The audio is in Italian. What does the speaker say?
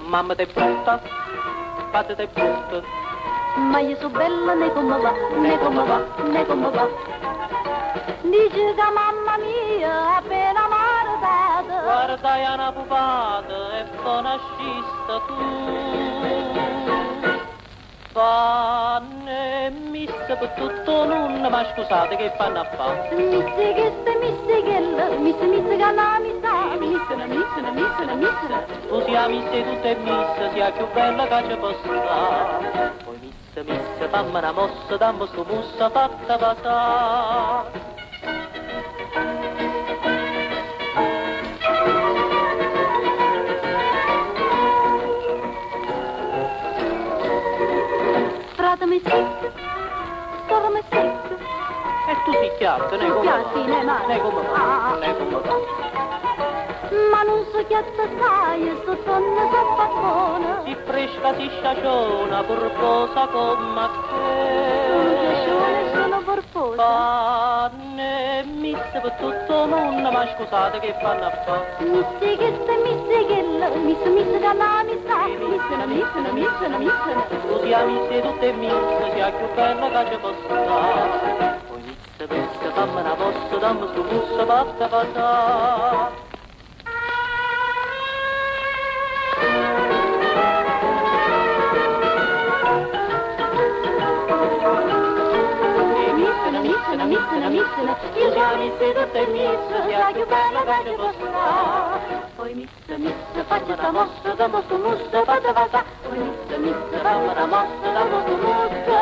Mamma te brutta, padre te brutta, ma io so bella né come va, né come va, né come va. Dice che mamma mia appena maritata, guarda è una pupata e poi nascista tu. Fanne missa per tutto nulla, ma scusate che fanno a fare? misse che ste misse che la missa. Tu sia missa tutte missa, sia più bella che ci possa. Poi missa, fammi una mossa, dammi sto mussa fatta passare. Fratemi secco, sormi secco. E tu si chiatta, ne come Piatti, ne va? male. Ne come va? Ne come va? Ma non so chiatta sai, sto donna sopra buona. Si fresca, si sciaciona, purposa come te. Sono porposa. Fanne misse per tutto il mondo, ma scusate che fanno a fare? Misse che la missa. Tu sia misse tutte misse, sia più bella che ci possa dare. Poi misse, fammi una posta, dammi sto musso fatta passare. Missa, io già misse tutte misse, sia più bella che ci possa dare. Poi missa, faccio sta mossa, da mosso musso, fatta passare. Poi missa, fammi una mossa, da mosso musso.